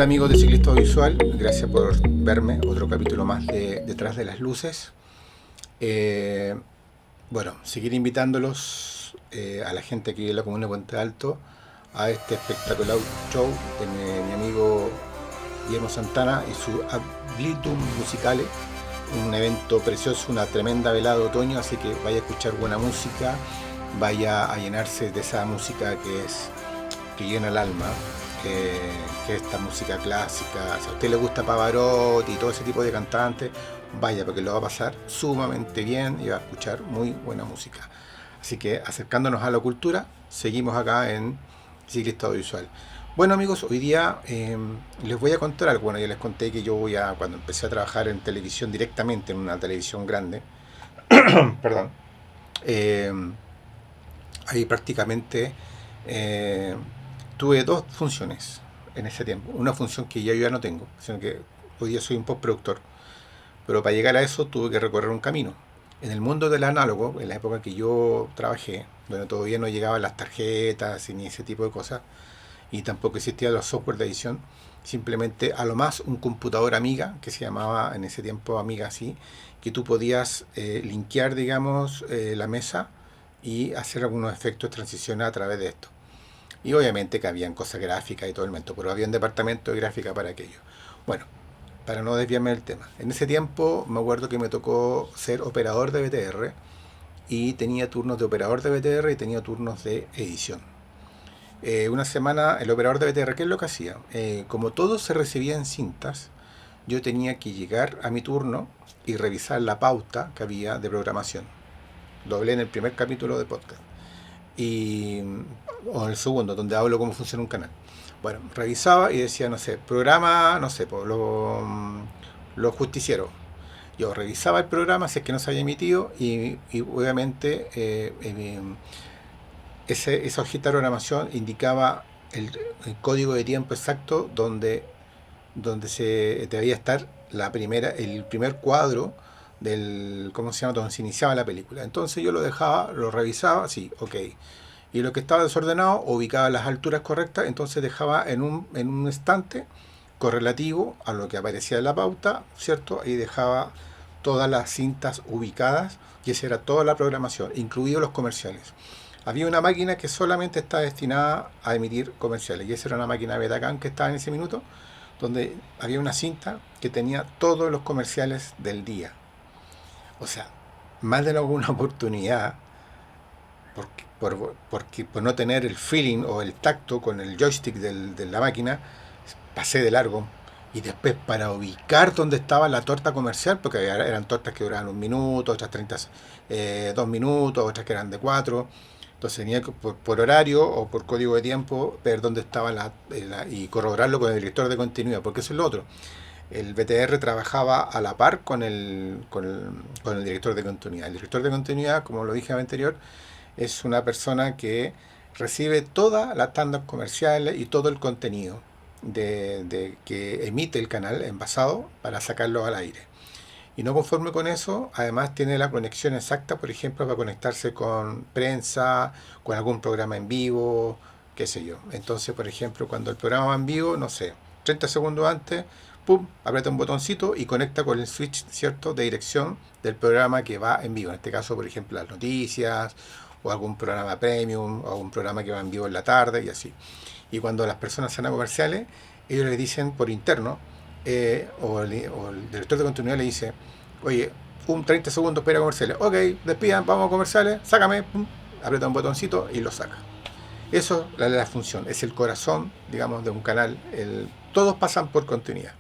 amigos de Ciclista Visual, gracias por verme, otro capítulo más de Detrás de las Luces. Eh, bueno, seguir invitándolos a la gente que vive en la comuna de Puente Alto a este espectacular show de mi amigo Guillermo Santana y su Ablitum Musicale, un evento precioso, una tremenda velada de otoño, así que vaya a escuchar buena música, vaya a llenarse de esa música que llena el alma. Que esta música clásica, si a usted le gusta Pavarotti y todo ese tipo de cantantes, vaya, porque lo va a pasar sumamente bien y va a escuchar muy buena música. Así que acercándonos a la cultura, seguimos acá en Ciclista Visual. Bueno amigos, hoy día les voy a contar algo. Bueno, ya les conté que cuando empecé a trabajar en televisión directamente, en una televisión grande, perdón, eh, ahí prácticamente tuve dos funciones en ese tiempo. Una función que yo ya no tengo, sino que hoy día soy un postproductor. Pero para llegar a eso tuve que recorrer un camino. En el mundo del análogo, en la época que yo trabajé, donde todavía no llegaban las tarjetas ni ese tipo de cosas, y tampoco existían los software de edición, simplemente a lo más un computador Amiga, que se llamaba en ese tiempo Amiga así, que tú podías linkear, digamos, la mesa y hacer algunos efectos de transición a través de esto. Y obviamente que habían cosas gráficas y todo el momento, pero había un departamento de gráfica para aquello. Bueno, para no desviarme del tema. En ese tiempo me acuerdo que me tocó ser operador de BTR y tenía turnos de operador de BTR y tenía turnos de edición. Una semana el operador de BTR, ¿qué es lo que hacía? Como todo se recibía en cintas, yo tenía que llegar a mi turno y revisar la pauta que había de programación. Lo hablé en el primer capítulo de podcast. O en el segundo, donde hablo cómo funciona un canal. Bueno, revisaba y decía, no sé, programa, no sé, los justicieros. Yo revisaba el programa si es que no se había emitido y obviamente esa hojita de programación indicaba el código de tiempo exacto donde se debía estar el primer cuadro del, ¿cómo se llama?, donde se iniciaba la película. Entonces yo lo dejaba, lo revisaba, sí, ok. Y lo que estaba desordenado, ubicaba las alturas correctas, entonces dejaba en un estante correlativo a lo que aparecía en la pauta, ¿cierto? Y dejaba todas las cintas ubicadas, y esa era toda la programación, incluidos los comerciales. Había una máquina que solamente está destinada a emitir comerciales, y esa era una máquina Betacam que estaba en ese minuto, donde había una cinta que tenía todos los comerciales del día. O sea, más de alguna oportunidad, por no tener el feeling o el tacto con el joystick de la máquina, pasé de largo. Y después para ubicar dónde estaba la torta comercial, porque eran tortas que duraban 1 minuto, otras 2 minutos, otras que eran de 4. Entonces tenía que por horario o por código de tiempo ver dónde estaba y corroborarlo con el director de continuidad, porque eso es lo otro. El BTR trabajaba a la par con el director de continuidad. El director de continuidad, como lo dije anterior, es una persona que recibe todas las tandas comerciales y todo el contenido que emite el canal envasado para sacarlo al aire. Y no conforme con eso, además tiene la conexión exacta, por ejemplo, para conectarse con prensa, con algún programa en vivo, qué sé yo. Entonces, por ejemplo, cuando el programa va en vivo, no sé, 30 segundos antes, pum, aprieta un botoncito y conecta con el switch, ¿cierto?, de dirección del programa que va en vivo. En este caso, por ejemplo, las noticias, o algún programa premium, o algún programa que va en vivo en la tarde, y así. Y cuando las personas sean a comerciales, ellos les dicen por interno, o el director de continuidad le dice, oye, 30 segundos para ir a comerciales. Ok, despidan, vamos a comerciales, sácame, pum, aprieta un botoncito y lo saca. Eso es la función, es el corazón, digamos, de un canal. Todos pasan por continuidad.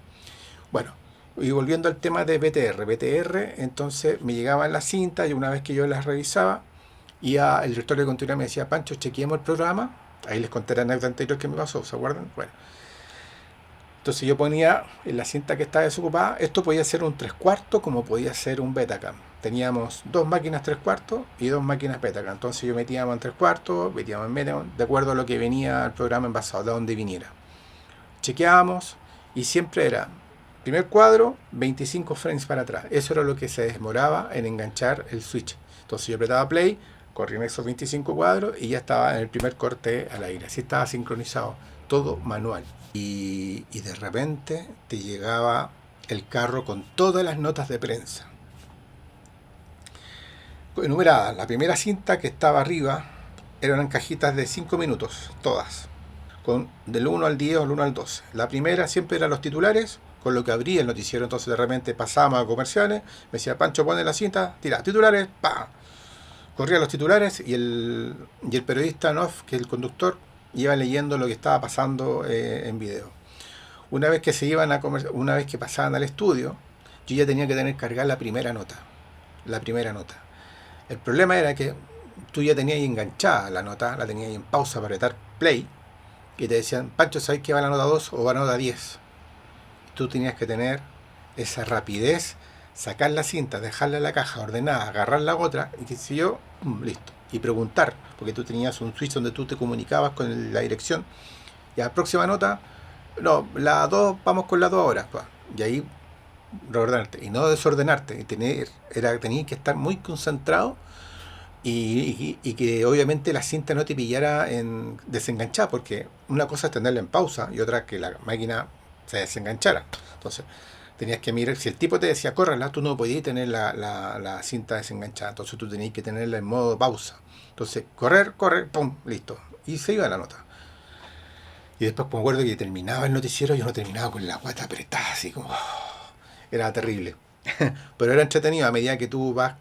Bueno, y volviendo al tema de BTR, entonces me llegaban las cintas y una vez que yo las revisaba, y el director de continuidad me decía, Pancho, chequeemos el programa. Ahí les conté la anécdota anterior que me pasó, ¿se acuerdan? Bueno, entonces yo ponía en la cinta que estaba desocupada, esto podía ser un 3/4 como podía ser un Betacam. Teníamos 2 máquinas 3/4 y 2 máquinas Betacam. Entonces yo metíamos en 3/4, metíamos en Betacam, de acuerdo a lo que venía el programa envasado, de donde viniera. Chequeábamos y siempre era primer cuadro, 25 frames para atrás. Eso era lo que se demoraba en enganchar el switch. Entonces yo apretaba play, corrían esos 25 cuadros y ya estaba en el primer corte al aire. Así estaba sincronizado todo manual. Y de repente te llegaba el carro con todas las notas de prensa enumeradas. La primera cinta que estaba arriba eran cajitas de 5 minutos, todas, con del 1 al 10 o del 1 al 12. La primera siempre eran los titulares, con lo que abría el noticiero. Entonces de repente pasábamos a comerciales, me decía, Pancho, pone la cinta, tira, titulares, pa. Corría los titulares y el periodista en off, que es el conductor, iba leyendo lo que estaba pasando en video. Una vez que pasaban al estudio, yo ya tenía que tener cargada la primera nota. La primera nota. El problema era que tú ya tenías ahí enganchada la nota, la tenías ahí en pausa para apretar play, y te decían, Pancho, ¿sabes que va la nota 2 o va la nota 10? Tú tenías que tener esa rapidez, sacar la cinta, dejarla en la caja ordenada, agarrar la otra, y qué sé yo, listo. Y preguntar, porque tú tenías un switch donde tú te comunicabas con la dirección. Ya, próxima nota, no, la 2, vamos con la 2 ahora. Y ahí reordenarte, y no desordenarte. Tenías que estar muy concentrado y que obviamente la cinta no te pillara en desenganchada, porque una cosa es tenerla en pausa y otra que la máquina se desenganchara. Entonces tenías que mirar, si el tipo te decía córrela, tú no podías tener la cinta desenganchada, entonces tú tenías que tenerla en modo pausa. Entonces correr, pum, listo, y se iba la nota. Y después me acuerdo que terminaba el noticiero, yo no terminaba con la guata apretada, así como era terrible. Pero era entretenido a medida que tú vas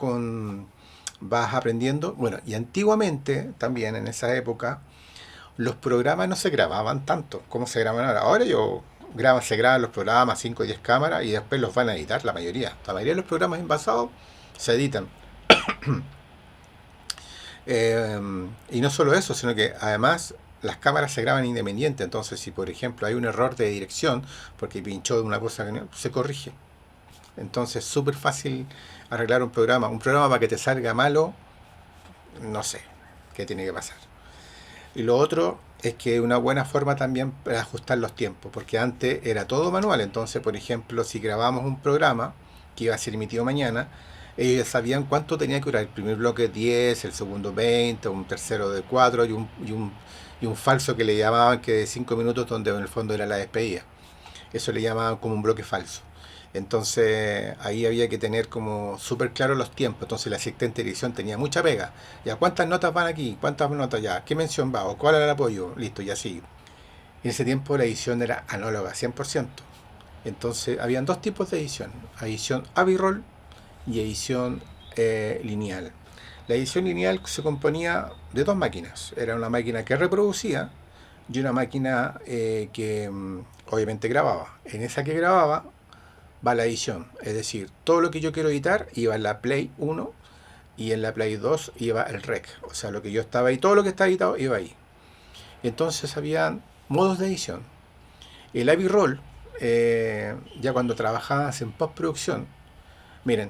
aprendiendo. Bueno, y antiguamente, también en esa época, los programas no se grababan tanto como se graban ahora. Ahora se graban los programas 5 o 10 cámaras y después los van a editar la mayoría. La mayoría de los programas envasados se editan. Y no solo eso, sino que además las cámaras se graban independientes. Entonces, si por ejemplo hay un error de dirección porque pinchó una cosa que no, se corrige. Entonces es súper fácil arreglar un programa. Un programa para que te salga malo, no sé qué tiene que pasar. Y lo otro es que una buena forma también para ajustar los tiempos, porque antes era todo manual. Entonces, por ejemplo, si grabamos un programa que iba a ser emitido mañana, ellos ya sabían cuánto tenía que durar. El primer bloque 10, el segundo 20, un tercero de 4 y un falso que le llamaban que de 5 minutos, donde en el fondo era la despedida. Eso le llamaban como un bloque falso. Entonces ahí había que tener como súper claro los tiempos. Entonces el asistente de edición tenía mucha pega. Ya, ¿cuántas notas van aquí? ¿Cuántas notas ya? ¿Qué mención va? ¿O cuál era el apoyo? Listo, y así. En ese tiempo la edición era análoga, 100%. Entonces habían dos tipos de edición. Edición A-B-roll y edición lineal. La edición lineal se componía de dos máquinas. Era una máquina que reproducía y una máquina que obviamente grababa. En esa que grababa va la edición, es decir, todo lo que yo quiero editar iba en la Play 1 y en la Play 2 iba el Rec, o sea, lo que yo estaba ahí, todo lo que está editado iba ahí. Entonces había modos de edición. El A-B-roll, ya cuando trabajabas en postproducción, miren,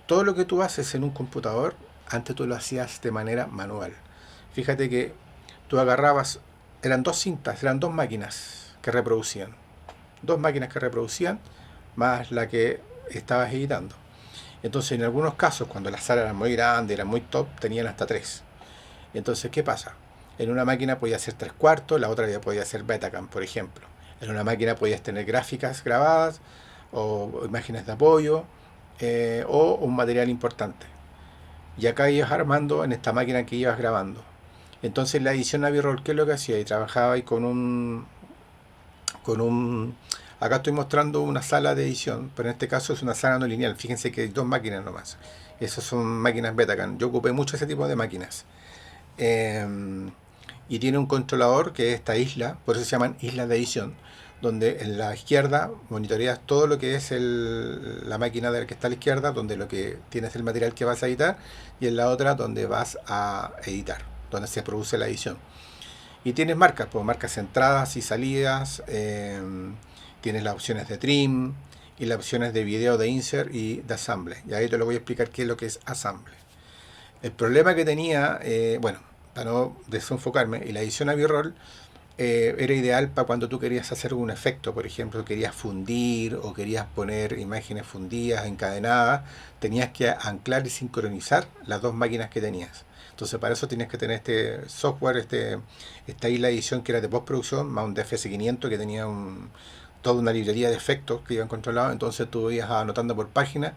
todo lo que tú haces en un computador, antes tú lo hacías de manera manual. Fíjate que tú agarrabas, eran dos cintas, eran dos máquinas que reproducían, más la que estabas editando. Entonces, en algunos casos, cuando las salas eran muy grandes, eran muy top, tenían hasta 3. Entonces, ¿qué pasa? En una máquina podías hacer 3/4, la otra ya podía hacer Betacam, por ejemplo. En una máquina podías tener gráficas grabadas, o imágenes de apoyo, o un material importante. Y acá ibas armando en esta máquina que ibas grabando. Entonces, la edición A-B-roll, ¿qué es lo que hacía? Y trabajaba ahí con un acá estoy mostrando una sala de edición, pero en este caso es una sala no lineal. Fíjense que hay dos máquinas nomás. Esas son máquinas Betacam. Yo ocupé mucho ese tipo de máquinas. Y tiene un controlador que es esta isla, por eso se llaman islas de edición, donde en la izquierda monitoreas todo lo que es la máquina de la que está a la izquierda, donde lo que tienes el material que vas a editar, y en la otra donde vas a editar, donde se produce la edición. Y tienes marcas, pues marcas entradas y salidas, tienes las opciones de trim y las opciones de video, de insert y de assemble. Y ahí te lo voy a explicar qué es lo que es assemble. El problema que tenía, bueno, para no desenfocarme, y la edición A-B-roll era ideal para cuando tú querías hacer un efecto, por ejemplo, querías fundir o querías poner imágenes fundidas, encadenadas, tenías que anclar y sincronizar las dos máquinas que tenías. Entonces para eso tienes que tener este software, esta isla de edición que era de postproducción, más un DFS500 que tenía toda una librería de efectos que iban controlados, entonces tú ibas anotando por página.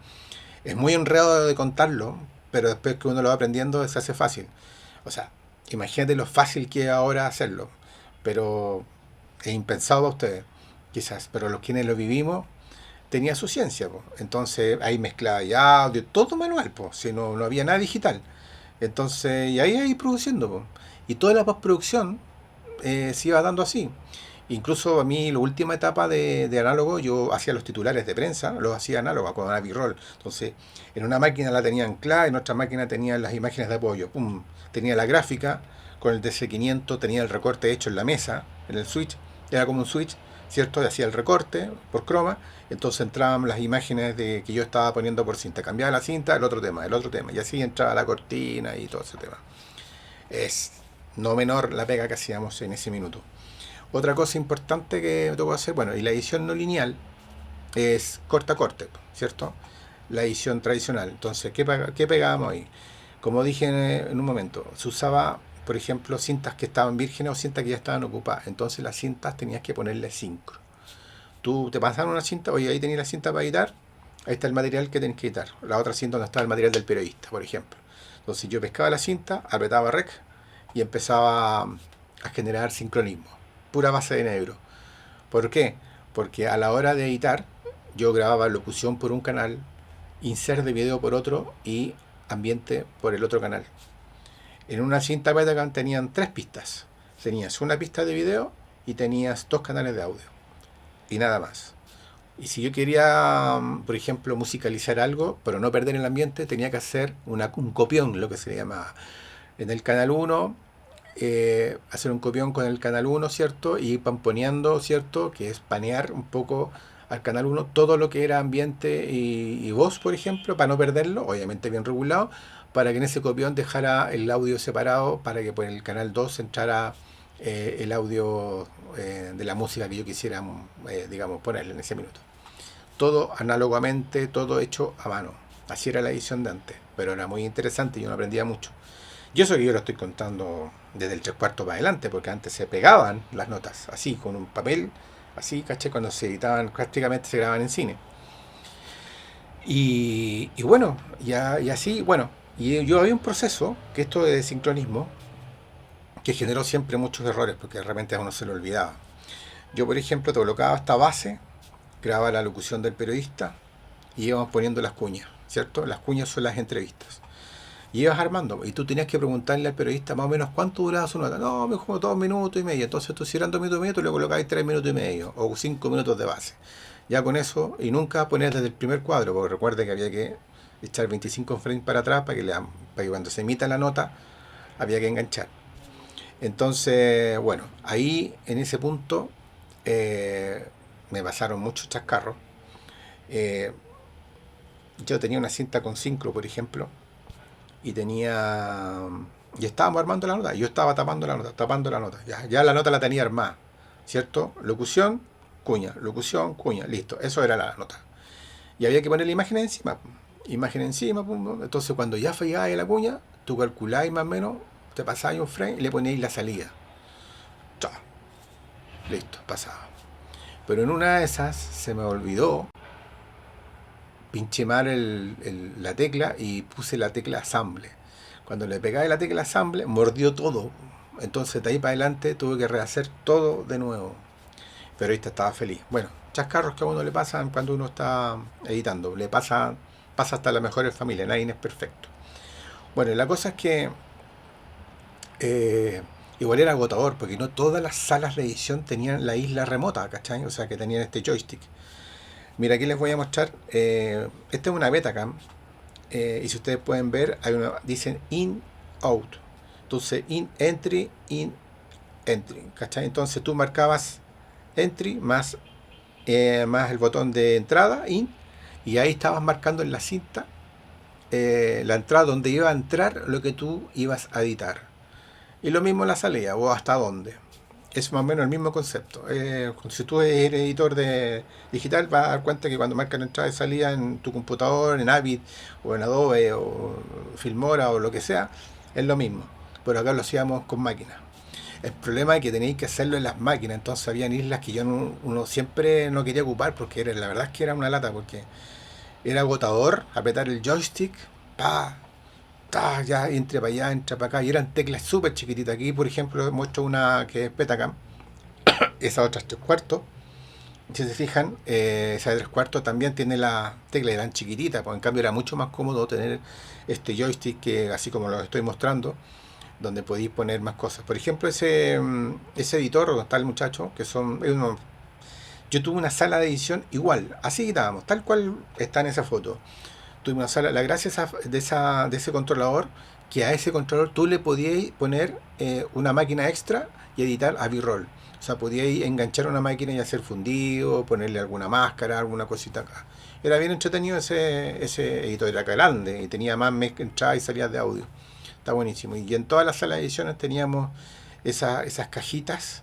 Es muy enredado de contarlo, pero después que uno lo va aprendiendo se hace fácil. O sea, imagínate lo fácil que es ahora hacerlo, pero es impensado para ustedes, quizás, pero los quienes lo vivimos tenía su ciencia, po. Entonces ahí mezclaba ya audio, todo manual, po, si no, no había nada digital. Entonces, y ahí produciendo, po. Y toda la postproducción se iba dando así. Incluso a mí, la última etapa de análogo, yo hacía los titulares de prensa, los hacía análogo con una B-roll. Entonces, en una máquina la tenía anclada, en otra máquina tenía las imágenes de apoyo. Pum, tenía la gráfica, con el DC500 tenía el recorte hecho en la mesa, en el switch, era como un switch, ¿cierto? Y hacía el recorte por croma, entonces entraban las imágenes que yo estaba poniendo por cinta. Cambiaba la cinta, el otro tema, y así entraba la cortina y todo ese tema. Es no menor la pega que hacíamos en ese minuto. Otra cosa importante que me tocó hacer, bueno, y la edición no lineal es corta corte, ¿cierto? La edición tradicional. Entonces, ¿qué pegábamos ahí? Como dije en un momento, se usaba, por ejemplo, cintas que estaban vírgenes o cintas que ya estaban ocupadas. Entonces las cintas tenías que ponerle sincro. Tú te pasaron una cinta, oye, ahí tenías la cinta para editar, ahí está el material que tenés que editar. La otra cinta donde está el material del periodista, por ejemplo. Entonces yo pescaba la cinta, apretaba rec y empezaba a generar sincronismo. Pura base de negro. ¿Por qué? Porque a la hora de editar, yo grababa locución por un canal, insert de video por otro y ambiente por el otro canal. En una cinta Betacam tenían tres pistas. Tenías una pista de video y tenías dos canales de audio. Y nada más. Y si yo quería, por ejemplo, musicalizar algo, pero no perder el ambiente, tenía que hacer un copión, lo que se llamaba. En el canal 1, hacer un copión con el canal 1, ¿cierto? Y ir pamponeando, ¿cierto? Que es panear un poco al canal 1 todo lo que era ambiente y voz, por ejemplo, para no perderlo, obviamente bien regulado, para que en ese copión dejara el audio separado, para que por el canal 2 entrara el audio de la música que yo quisiera, digamos, ponerle en ese minuto. Todo análogamente, todo hecho a mano. Así era la edición de antes, pero era muy interesante y yo no aprendía mucho. Y eso que yo lo estoy contando desde el 3/4 para adelante, porque antes se pegaban las notas, así, con un papel, así, caché, cuando se editaban, prácticamente se grababan en cine. Y bueno, y así, bueno, y yo había un proceso, que esto de sincronismo, que generó siempre muchos errores, porque de repente a uno se lo olvidaba. Yo, por ejemplo, te colocaba esta base, grababa la locución del periodista, y íbamos poniendo las cuñas, ¿cierto? Las cuñas son las entrevistas. Y ibas armando, y tú tenías que preguntarle al periodista más o menos cuánto duraba su nota. No, me como 2 minutos y medio. Entonces tú si eran 2 minutos y medio, tú le colocabas 3 minutos y medio, o 5 minutos de base. Ya con eso, y nunca ponías desde el primer cuadro, porque recuerde que había que echar 25 frames para atrás para que cuando se emita la nota, había que enganchar. Entonces, bueno, ahí en ese punto me pasaron muchos chascarros. Eh, yo tenía una cinta con sincro, por ejemplo, y y estábamos armando la nota. Yo estaba tapando la nota. Ya la nota la tenía armada, ¿cierto? Locución, cuña, listo. Eso era la nota. Y había que poner la imagen encima. Imagen encima, pum. Entonces cuando ya fallaba la cuña, tú calculáis más o menos, te pasáis un frame y le poníais la salida. Chao. Listo, pasaba. Pero en una de esas se me olvidó, pinché mal la tecla y puse la tecla Assemble. Cuando le pegaba la tecla Assemble, mordió todo. Entonces de ahí para adelante tuve que rehacer todo de nuevo. Pero ahorita estaba feliz. Bueno, chascarros que a uno le pasan cuando uno está editando. Pasa hasta las mejores familias, nadie es perfecto. Bueno, la cosa es que igual era agotador, porque no todas las salas de edición tenían la isla remota, ¿cachai? O sea, que tenían este joystick. Mira, aquí les voy a mostrar. Esta es una Betacam. Y si ustedes pueden ver, dicen in, out. Entonces, entry, ¿cachai? Entonces tú marcabas entry más el botón de entrada, in, y ahí estabas marcando en la cinta la entrada donde iba a entrar lo que tú ibas a editar. Y lo mismo en la salida, o hasta dónde. Es más o menos el mismo concepto. Si tú eres editor de digital, vas a dar cuenta que cuando marcan entrada y salida en tu computador, en Avid, o en Adobe, o Filmora, o lo que sea, es lo mismo. Pero acá lo hacíamos con máquinas. El problema es que tenéis que hacerlo en las máquinas, entonces habían islas que yo uno siempre no quería ocupar porque la verdad es que era una lata, porque era agotador apretar el joystick, pa, ta, ya entre para allá, entra para acá, y eran teclas súper chiquititas. Aquí, por ejemplo, muestro una que es Betacam, esa otra es 3 cuartos. Si se fijan, esa de 3 cuartos también tiene la tecla, eran chiquititas, pues en cambio era mucho más cómodo tener este joystick que así como lo estoy mostrando, donde podéis poner más cosas. Por ejemplo, ese editor donde está el muchacho, que yo tuve una sala de edición igual, así estábamos, tal cual está en esa foto. Tuve una sala, la gracia de ese controlador, que a ese controlador tú le podías poner una máquina extra y editar a B-roll. O sea, podíais enganchar una máquina y hacer fundido, ponerle alguna máscara, alguna cosita acá. Era bien entretenido ese editor, era grande y tenía más entradas y salidas de audio. Está buenísimo. Y en todas las salas de ediciones teníamos esas cajitas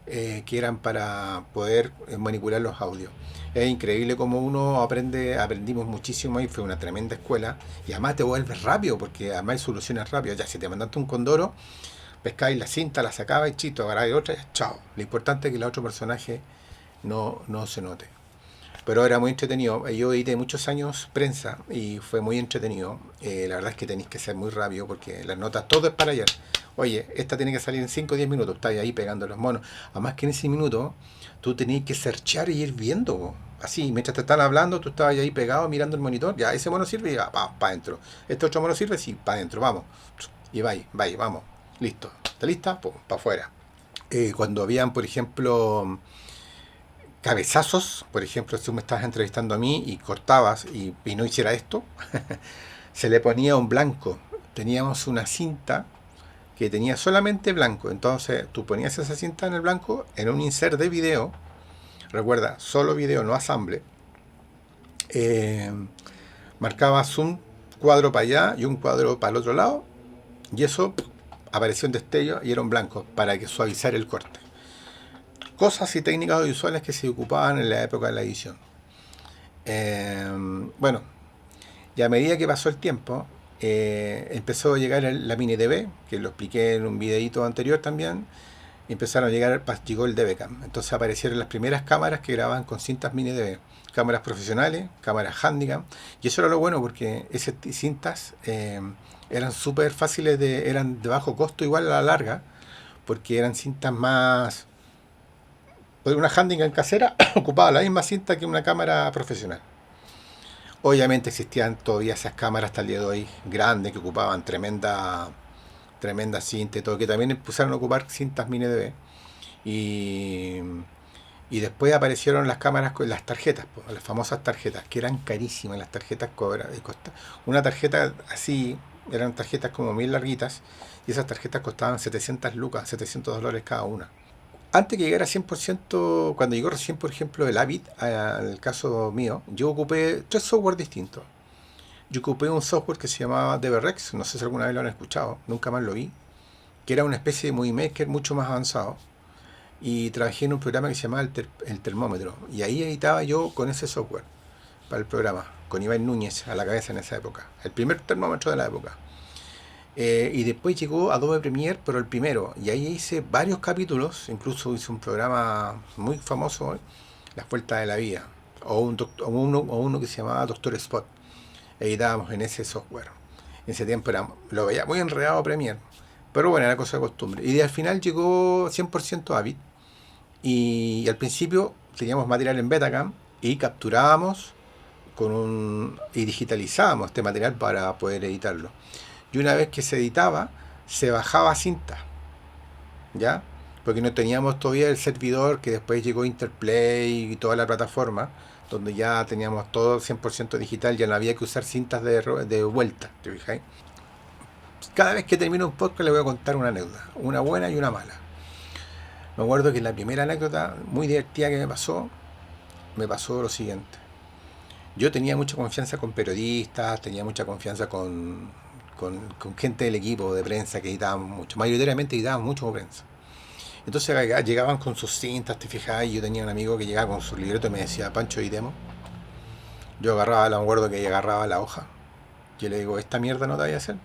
que eran para poder manipular los audios. Es increíble cómo uno aprendimos muchísimo y fue una tremenda escuela. Y además te vuelves rápido, porque además hay soluciones rápidas. Ya si te mandaste un condoro, pescáis la cinta, la sacabais, chito, agarráis otra, chao. Lo importante es que el otro personaje no se note. Pero era muy entretenido. Yo edité muchos años prensa y fue muy entretenido. La verdad es que tenéis que ser muy rápido porque las notas, todo es para ayer. Oye, esta tiene que salir en 5 o 10 minutos. Estáis ahí pegando los monos. Además que en ese minuto tú tenías que searchar y ir viendo. Así, mientras te están hablando, tú estabas ahí pegado mirando el monitor. Ya, ese mono sirve y va para adentro. Este otro mono sirve, sí, para adentro, vamos. Y vais, vamos. Listo. ¿Está lista? Pum, para afuera. Cuando habían, por ejemplo, cabezazos, por ejemplo, si tú me estabas entrevistando a mí y cortabas y no hiciera esto, se le ponía un blanco. Teníamos una cinta que tenía solamente blanco. Entonces tú ponías esa cinta en el blanco en un insert de video. Recuerda, solo video, no asamble. Eh, Marcabas un cuadro para allá y un cuadro para el otro lado. Y eso apareció en destello y era un blanco para que suavizara el corte. Cosas y técnicas audiovisuales que se ocupaban en la época de la edición. Bueno, y a medida que pasó el tiempo, empezó a llegar la mini DV, que lo expliqué en un videito anterior también. Empezaron a llegar, llegó el DVCam. Entonces aparecieron las primeras cámaras que grababan con cintas mini DV. Cámaras profesionales, cámaras handicam. Y eso era lo bueno porque esas cintas eran súper fáciles, eran de bajo costo igual a la larga, porque eran cintas más. Pues una handicam casera ocupaba la misma cinta que una cámara profesional. Obviamente existían todavía esas cámaras hasta el día de hoy grandes que ocupaban tremenda cinta y todo, que también empezaron a ocupar cintas mini DV. Y, y después aparecieron las cámaras con las tarjetas, pues, las famosas tarjetas, que eran carísimas. Las tarjetas una tarjeta así, eran tarjetas como muy larguitas, y esas tarjetas costaban 700 lucas, $700 cada una. Antes que llegara 100%, cuando llegó recién, por ejemplo, el Avid, al caso mío, yo ocupé 3 software distintos. Yo ocupé un software que se llamaba DVRex, no sé si alguna vez lo han escuchado, nunca más lo vi, que era una especie de movie maker mucho más avanzado. Y trabajé en un programa que se llamaba el Termómetro. Y ahí editaba yo con ese software para el programa, con Iván Núñez a la cabeza en esa época. El primer termómetro de la época. Y después llegó Adobe Premiere, pero el primero. Y ahí hice varios capítulos, incluso hice un programa muy famoso, Las Vueltas de la Vida, o uno que se llamaba Doctor Spot. Editábamos en ese software. En ese tiempo lo veía muy enredado Premiere, pero bueno, era cosa de costumbre. Y al final llegó 100% Avid. Y al principio teníamos material en Betacam y capturábamos y digitalizábamos este material para poder editarlo. Y una vez que se editaba, se bajaba a cinta, ¿ya? Porque no teníamos todavía el servidor que después llegó Interplay y toda la plataforma, donde ya teníamos todo 100% digital, ya no había que usar cintas de vuelta, ¿te fijáis? Cada vez que termino un podcast le voy a contar una anécdota, una buena y una mala. Me acuerdo que la primera anécdota muy divertida que me pasó lo siguiente. Yo tenía mucha confianza con periodistas, tenía mucha confianza con gente del equipo de prensa que editábamos mucho, mayoritariamente editábamos mucho con prensa. Entonces llegaban con sus cintas, te fijabas, y yo tenía un amigo que llegaba con su libreto y me decía, Pancho, y demo. Yo agarraba, me acuerdo que agarraba la hoja. Yo le digo, ¿esta mierda no te vaya a hacer?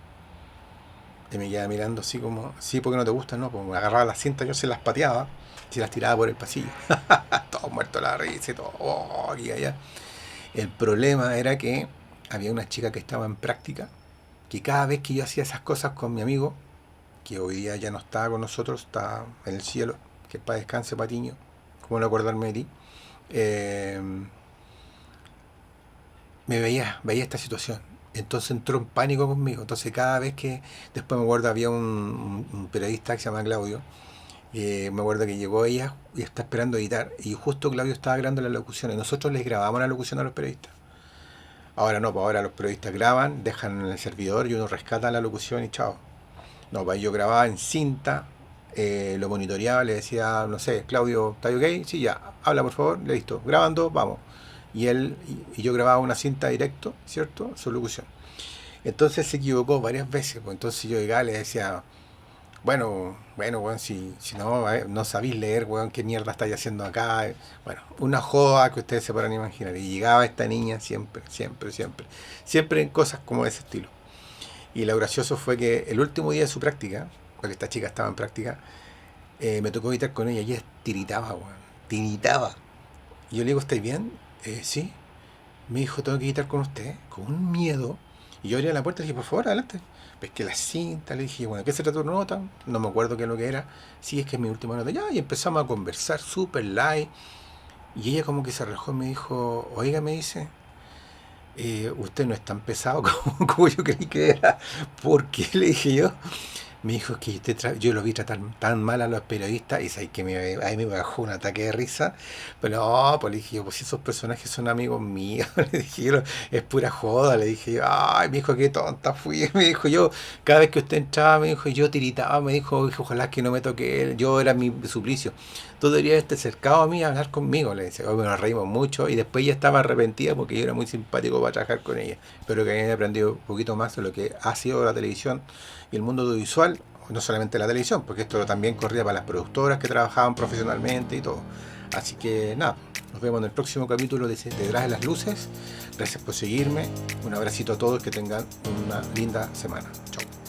Y me quedaba mirando así como, sí, porque no te gusta, ¿no? Pues me agarraba las cintas, yo se las pateaba, y se las tiraba por el pasillo. Todo muerto de la risa y todo, oh, aquí y allá. El problema era que había una chica que estaba en práctica, que cada vez que yo hacía esas cosas con mi amigo, que hoy día ya no está con nosotros, está en el cielo, que para descanse Patiño, como no acordarme de ti, eh, veía esta situación. Entonces entró en pánico conmigo. Entonces cada vez que, después me acuerdo, había un periodista que se llama Claudio, me acuerdo que llegó ella y está esperando editar, y justo Claudio estaba grabando la locución, y nosotros les grabamos la locución a los periodistas. Ahora no, pues ahora los periodistas graban, dejan en el servidor y uno rescata la locución y chao. No, pues yo grababa en cinta, lo monitoreaba, le decía, no sé, Claudio, ¿está ok? Sí, ya, habla por favor, listo, grabando, vamos. Y él, y yo grababa una cinta directo, ¿cierto? Su locución. Entonces se equivocó varias veces, pues entonces yo llegaba y le decía, bueno, weón, si no, no sabéis leer, weón, qué mierda estáis haciendo acá. Bueno, una joda que ustedes se puedan imaginar. Y llegaba esta niña siempre, siempre, siempre. Siempre en cosas como de ese estilo. Y lo gracioso fue que el último día de su práctica, porque esta chica estaba en práctica, me tocó editar con ella y ella tiritaba, weón. Tiritaba. Y yo le digo, ¿estáis bien? Sí. Me dijo, tengo que editar con usted, con un miedo. Y yo abría la puerta y dije, por favor, adelante. Pesqué la cinta, le dije, bueno, ¿qué se trata tu nota? No me acuerdo qué es lo que era. Sí, es que es mi última nota. Ya, y empezamos a conversar súper light. Y ella como que se relajó y me dijo, oiga, me dice, usted no es tan pesado como yo creí que era. ¿Por qué? Le dije yo. Me dijo que yo lo vi tratar tan mal a los periodistas y sabes que ahí me bajó un ataque de risa. Pero no, pues le dije yo, pues si esos personajes son amigos míos, le dije yo, es pura joda, le dije yo, ay, me dijo, qué tonta fui, me dijo yo, cada vez que usted entraba, me dijo, yo tiritaba, me dijo, ojalá que no me toque él, yo era mi suplicio. Tú deberías estar cercado a mí a hablar conmigo, le decía, hoy nos reímos mucho y después ella estaba arrepentida porque yo era muy simpático para trabajar con ella. Espero que hayan aprendido un poquito más de lo que ha sido la televisión y el mundo audiovisual, no solamente la televisión, porque esto también corría para las productoras que trabajaban profesionalmente y todo. Así que nada, nos vemos en el próximo capítulo de Detrás de las Luces. Gracias por seguirme. Un abracito a todos, que tengan una linda semana. Chao.